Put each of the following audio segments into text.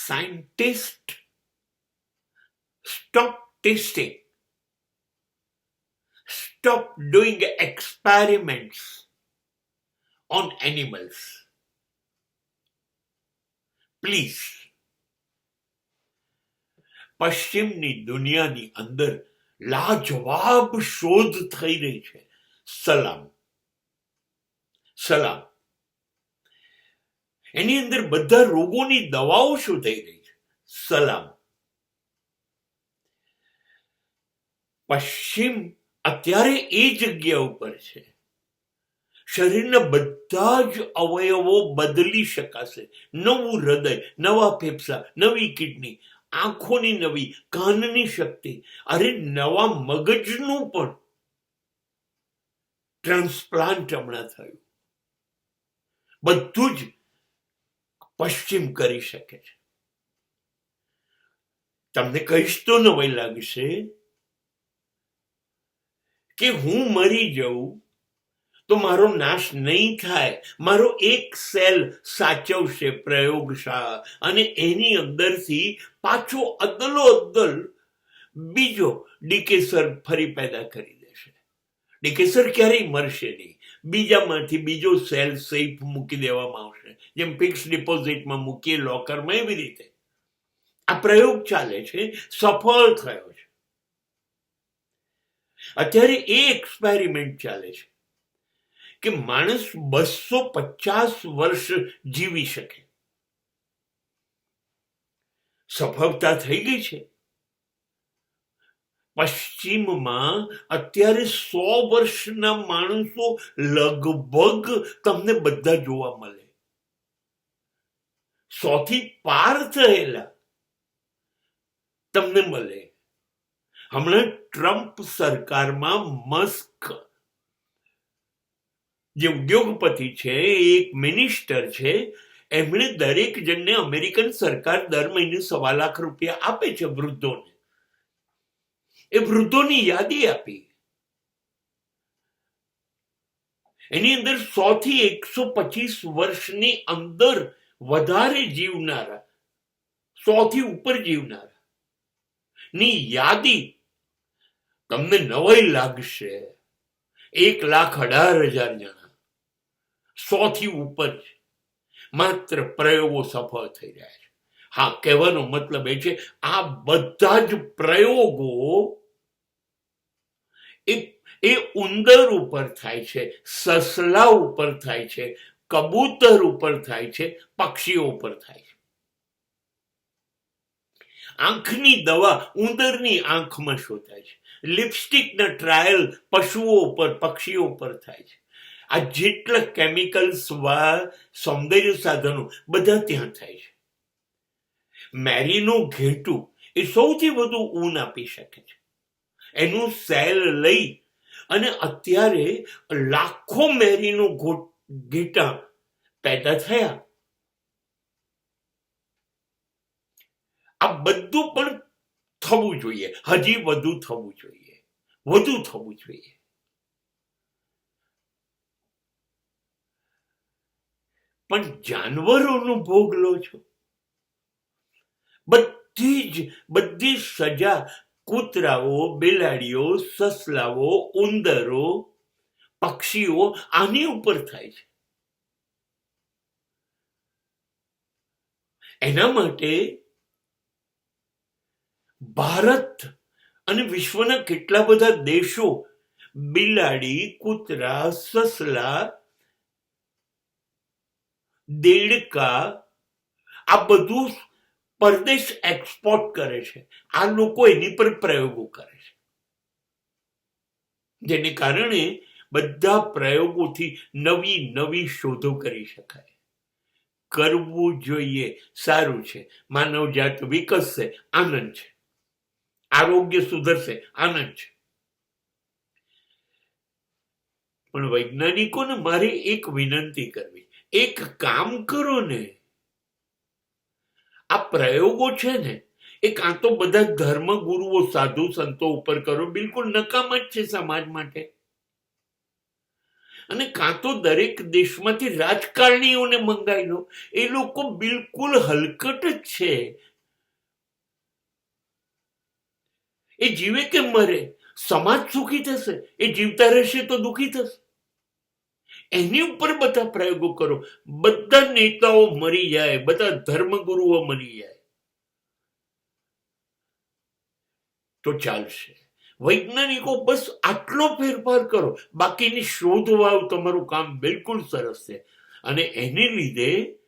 Scientists stop testing, stop doing experiments on animals. Please. પશ્ચિમની દુનિયાની અંદર લાજવાબ શોધ થઈ રહી છે. સલામ. એની અંદર બધા રોગોની દવાઓ શું થઈ રહી છે? સલામ. પશ્ચિમ અત્યારે એ જગ્યા ઉપર છે. શરીરના બધા જ અવયવો બદલી શકાશે. નવું હૃદય, નવા ફેફસા, નવી કિડની, આંખોની નવી, કાનની શક્તિ, અરે નવા મગજનું પણ ટ્રાન્સપ્લાન્ટ હમણાં થયું. બધું જ પશ્ચિમ કરી શકે છે. તમને કહીશ તો નવાઈ લાગશે કે હું મરી જાઉં તો મારો નાશ નહીં થાય. મારો એક સેલ સાચવશે પ્રયોગશાળા અને એની અંદરથી પાછો અદલો અદલ બીજો ડીકેસર ફરી પેદા કરી દેશે. ડીકેસર ક્યારેય મરશે નહીં. બીજામાંથી બીજો સેલ સેફ મૂકી દેવામાં આવશે, જેમ ફિક્સ ડિપોઝિટમાં મૂકીએ લોકરમાં, એવી રીતે આ પ્રયોગ ચાલે છે. સફળ થયો છે. અત્યારે એ એક્સપેરિમેન્ટ ચાલે છે કે માણસ 250 વર્ષ જીવી શકે. સફળતા થઈ ગઈ છે. પશ્ચિમમાં અત્યારે 100 વર્ષના માણસો લગભગ તમને બધા જોવા મળે. 100 થી પાર થયેલા તમને મળે. હમણાં ટ્રમ્પ સરકારમાં મસ્ક જે ઉદ્યોગપતિ છે, એક મિનિસ્ટર છે, એમણે દરેક જણને અમેરિકન સરકાર દર મહિને ₹1.25 લાખ આપે છે વૃદ્ધોને. એ વૃદ્ધોની યાદી આપી. એની અંદર 100 થી 125 વર્ષની અંદર વધારે જીવનારા, 100 થી ઉપર જીવનારા ની યાદી. તમને નવાઈ લાગશે. 1,18,000 જણા 100 થી ઉપર છે. માત્ર પ્રયોગો સફળ થઈ રહ્યા છે. હા, કહેવાનો મતલબ એ છે આ બધા જ પ્રયોગો એ ઉંદર ઉપર થાય છે, સસલા ઉપર થાય છે, કબૂતર ઉપર થાય છે, પક્ષીઓ ઉપર થાય છે. આંખની દવા ઉંદરની આંખમાં શોધાય છે. લિપસ્ટિકના ટ્રાયલ પશુઓ ઉપર, પક્ષીઓ ઉપર થાય છે. આ જેટલા કેમિકલ્સ, સૌંદર્ય સાધનો બધા ત્યાં થાય છે. મેરીનું ઘેટું એ સૌથી વધુ ઊન આપી શકે છે. એનું સેલ લઈ અને અત્યારે લાખો મેરીનું ઘેટાં પેદા થયા. આ બધું પણ થવું જોઈએ. હજી વધુ થવું જોઈએ, વધુ થવું જોઈએ. પણ જાનવરોનો ભોગ લો છો. બધી સજા કૂતરાઓ, બિલાડીઓ, સસલાઓ, ઉંદરો, પક્ષીઓ આની ઉપર થાય છે. એના માટે ભારત અને વિશ્વના કેટલા બધા દેશો બિલાડી, કૂતરા, સસલા, દેડકા આ બધું પરદેશ એક્સપોર્ટ કરે છે. આ લોકો એની પર પ્રયોગો કરે છે, જેને કારણે બધા પ્રયોગોથી નવી નવી શોધો કરી શકાય. કરવું જોઈએ, સારું છે. માનવજાત વિકસશે, આનંદ છે. આરોગ્ય સુધરશે, આનંદ છે. પણ વૈજ્ઞાનિકોને મારે એક વિનંતી કરવી, એક કામ કરો ને. આ પ્રયોગો છે ને એ કાં તો બધા ધર્મ ગુરુઓ, સાધુ સંતો ઉપર કરો, બિલકુલ નકામ જ છે સમાજ માટે. અને કાં તો દરેક દેશમાંથી રાજકારણીઓને મંગાવી લો. એ લોકો બિલકુલ હલકટ જ છે. એ જીવે કે મરે, સમાજ સુખી થશે, એ જીવતા રહેશે તો દુઃખી થશે. એની ઉપર બધા પ્રયોગો કરો. બધા નેતાઓ મરી જાય, બધા ધર્મગુરુઓ મરી જાય તો ચાલશે. વૈજ્ઞાનિકો બસ આટલો ફેરફાર કરો, બાકીની શોધવાવ તમારું કામ બિલકુલ સરસ છે. અને એને લીધે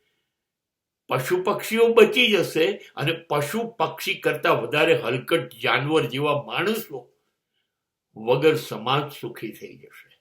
પશુ પક્ષીઓ બચી જશે અને પશુ પક્ષી કરતા વધારે હલકટ જાનવર જેવા માણસો વગર સમાજ સુખી થઈ જશે.